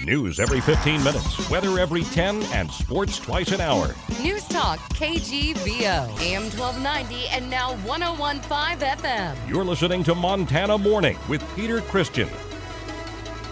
News every 15 minutes, weather every 10, and sports twice an hour. Newstalk, KGVO, AM 1290 and now 101.5 FM. You're listening to Montana Morning with Peter Christian.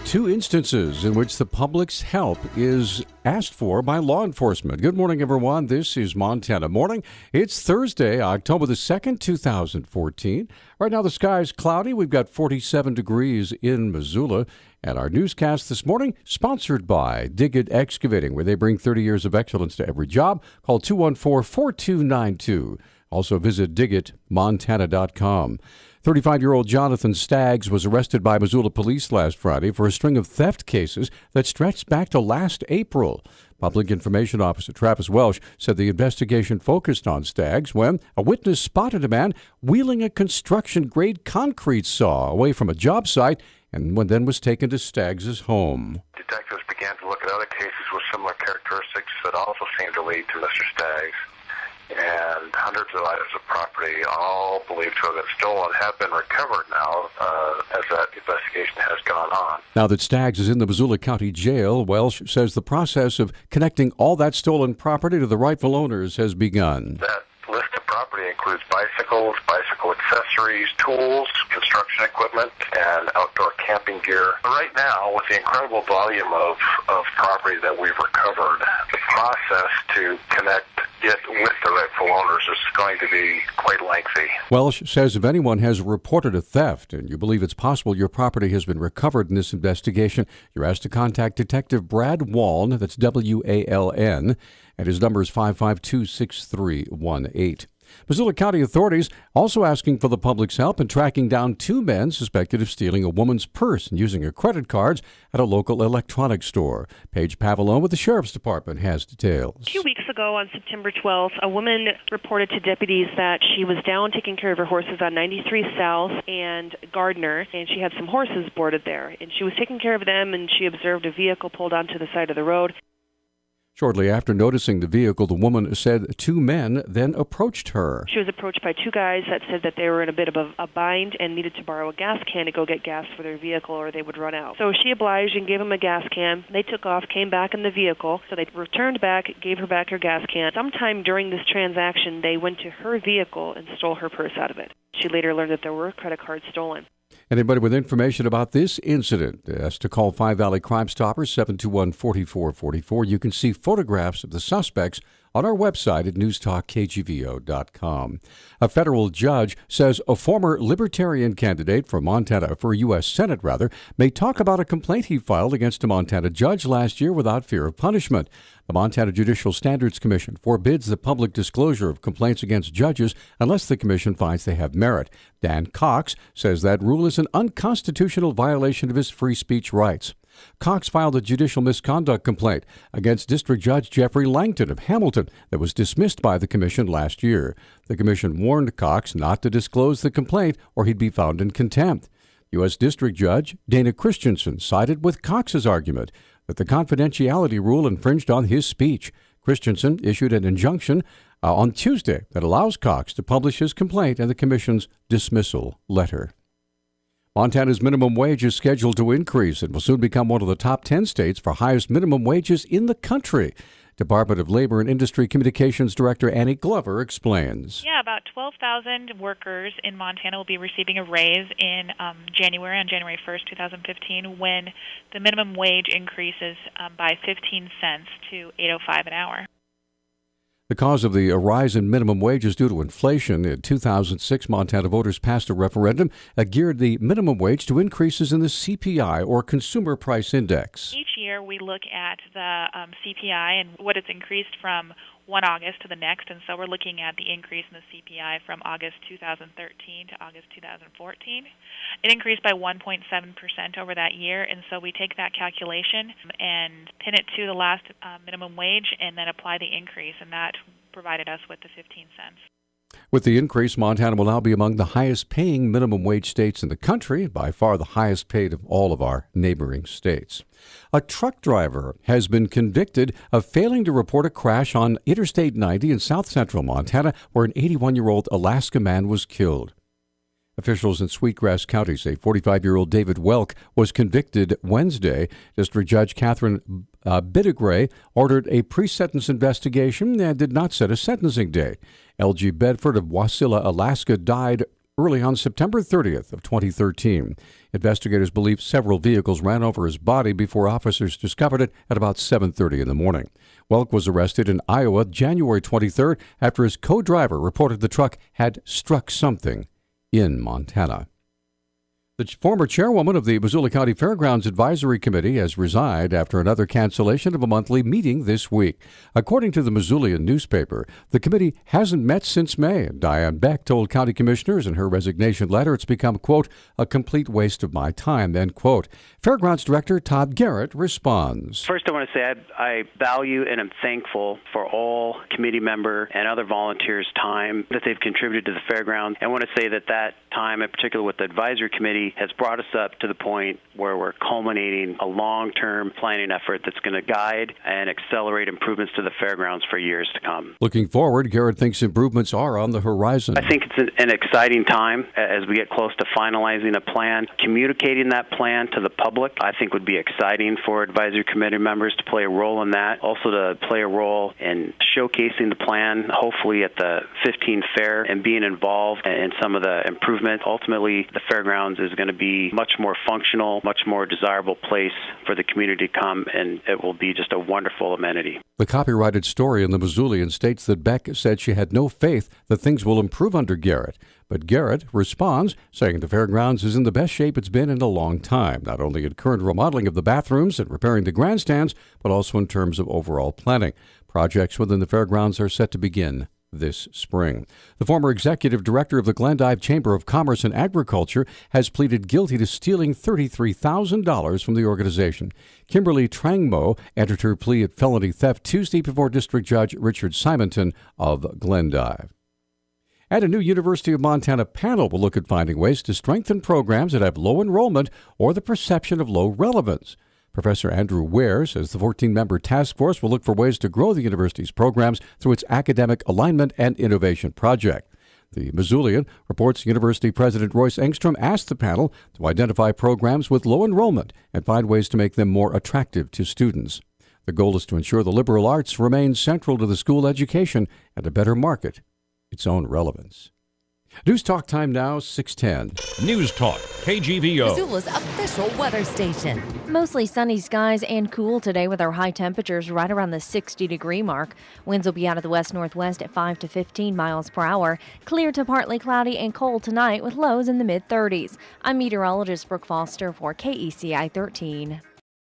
Two instances in which the public's help is asked for by law enforcement. Good morning, everyone. This is Montana Morning. It's Thursday, October the 2nd, 2014. Right now, the sky is cloudy. We've got 47 degrees in Missoula. And our newscast this morning, sponsored by Dig It Excavating, where they bring 30 years of excellence to every job. Call 214-4292. Also visit digitmontana.com. 35-year-old Jonathan Staggs was arrested by Missoula police last Friday for a string of theft cases that stretched back to last April. Public Information Officer Travis Welsh said the investigation focused on Staggs when a witness spotted a man wheeling a construction-grade concrete saw away from a job site and then was taken to Staggs' home. Detectives began to look at other cases with similar characteristics that also seemed to lead to Mr. Staggs. And hundreds of items of property, all believed to have been stolen, have been recovered now as that investigation has gone on. Now that Staggs is in the Missoula County Jail, Welsh says the process of connecting all that stolen property to the rightful owners has begun. That list of property includes bicycles, bicycle accessories, tools, construction equipment, and outdoor camping gear. Right now, with the incredible volume of property that we've recovered, the process to connect it with the rightful owners is going to be quite lengthy. Welsh says if anyone has reported a theft and you believe it's possible your property has been recovered in this investigation, you're asked to contact Detective Brad Waln, that's W-A-L-N, and his number is 552-6318. Missoula County authorities also asking for the public's help in tracking down two men suspected of stealing a woman's purse and using her credit cards at a local electronics store. Paige Pavillon with the Sheriff's Department has details. 2 weeks ago on September 12th, a woman reported to deputies that she was down taking care of her horses on 93 South and Gardner, and she had some horses boarded there. And she was taking care of them, and she observed a vehicle pulled onto the side of the road. Shortly after noticing the vehicle, the woman said two men then approached her. She was approached by two guys that said that they were in a bit of a bind and needed to borrow a gas can to go get gas for their vehicle or they would run out. So she obliged and gave them a gas can. They took off, came back in the vehicle. So they returned back, gave her back her gas can. Sometime during this transaction, they went to her vehicle and stole her purse out of it. She later learned that there were credit cards stolen. Anybody with information about this incident has to call Five Valley Crime Stoppers, 721-4444. You can see photographs of the suspects on our website at newstalkkgvo.com. A federal judge says a former Libertarian candidate for U.S. Senate, may talk about a complaint he filed against a Montana judge last year without fear of punishment. The Montana Judicial Standards Commission forbids the public disclosure of complaints against judges unless the commission finds they have merit. Dan Cox says that rule is an unconstitutional violation of his free speech rights. Cox filed a judicial misconduct complaint against District Judge Jeffrey Langton of Hamilton that was dismissed by the commission last year. The commission warned Cox not to disclose the complaint or he'd be found in contempt. U.S. District Judge Dana Christensen sided with Cox's argument that the confidentiality rule infringed on his speech. Christensen issued an injunction on Tuesday that allows Cox to publish his complaint and the commission's dismissal letter. Montana's minimum wage is scheduled to increase and will soon become one of the top 10 states for highest minimum wages in the country. Department of Labor and Industry Communications Director Annie Glover explains. Yeah, about 12,000 workers in Montana will be receiving a raise in January, on January 1st, 2015, when the minimum wage increases by 15 cents to $8.05 an hour. The cause of the rise in minimum wage is due to inflation. In 2006, Montana voters passed a referendum that geared the minimum wage to increases in the CPI, or Consumer Price Index. Each year we look at the CPI and what it's increased from one August to the next, and so we're looking at the increase in the CPI from August 2013 to August 2014. It increased by 1.7% over that year, and so we take that calculation and pin it to the last minimum wage and then apply the increase, and that provided us with the 15 cents. With the increase, Montana will now be among the highest-paying minimum wage states in the country, by far the highest paid of all of our neighboring states. A truck driver has been convicted of failing to report a crash on Interstate 90 in south-central Montana, where an 81-year-old Alaska man was killed. Officials in Sweetgrass County say 45-year-old David Welk was convicted Wednesday. District Judge Catherine Bidigray ordered a pre-sentence investigation and did not set a sentencing date. L.G. Bedford of Wasilla, Alaska, died early on September 30th of 2013. Investigators believe several vehicles ran over his body before officers discovered it at about 7:30 in the morning. Welk was arrested in Iowa January 23rd after his co-driver reported the truck had struck something in Montana. The former chairwoman of the Missoula County Fairgrounds Advisory Committee has resigned after another cancellation of a monthly meeting this week. According to the Missoulian newspaper, the committee hasn't met since May, and Diane Beck told county commissioners in her resignation letter it's become, quote, a complete waste of my time, end quote. Fairgrounds Director Todd Garrett responds. First, I want to say I value and am thankful for all committee member and other volunteers' time that they've contributed to the fairgrounds. I want to say that time, in particular with the advisory committee, has brought us up to the point where we're culminating a long-term planning effort that's going to guide and accelerate improvements to the fairgrounds for years to come. Looking forward, Garrett thinks improvements are on the horizon. I think it's an exciting time as we get close to finalizing a plan. Communicating that plan to the public, I think, would be exciting for advisory committee members to play a role in that. Also to play a role in showcasing the plan, hopefully at the 15 fair, and being involved in some of the improvements. Ultimately, the fairgrounds is going to be much more functional, much more desirable place for the community to come, and it will be just a wonderful amenity. The copyrighted story in the Missoulian states that Beck said she had no faith that things will improve under Garrett. But Garrett responds, saying the fairgrounds is in the best shape it's been in a long time, not only in current remodeling of the bathrooms and repairing the grandstands, but also in terms of overall planning. Projects within the fairgrounds are set to begin this spring. The former executive director of the Glendive Chamber of Commerce and Agriculture has pleaded guilty to stealing $33,000 from the organization. Kimberly Trangmo entered her plea at felony theft Tuesday before District Judge Richard Simonton of Glendive. And a new University of Montana panel will look at finding ways to strengthen programs that have low enrollment or the perception of low relevance. Professor Andrew Ware says the 14-member task force will look for ways to grow the university's programs through its academic alignment and innovation project. The Missoulian reports University President Royce Engstrom asked the panel to identify programs with low enrollment and find ways to make them more attractive to students. The goal is to ensure the liberal arts remain central to the school education and to better market its own relevance. News Talk time now, 6:10. News Talk, KGVO. Missoula's official weather station. Mostly sunny skies and cool today with our high temperatures right around the 60-degree mark. Winds will be out of the west-northwest at 5 to 15 miles per hour. Clear to partly cloudy and cold tonight with lows in the mid-30s. I'm meteorologist Brooke Foster for KECI 13.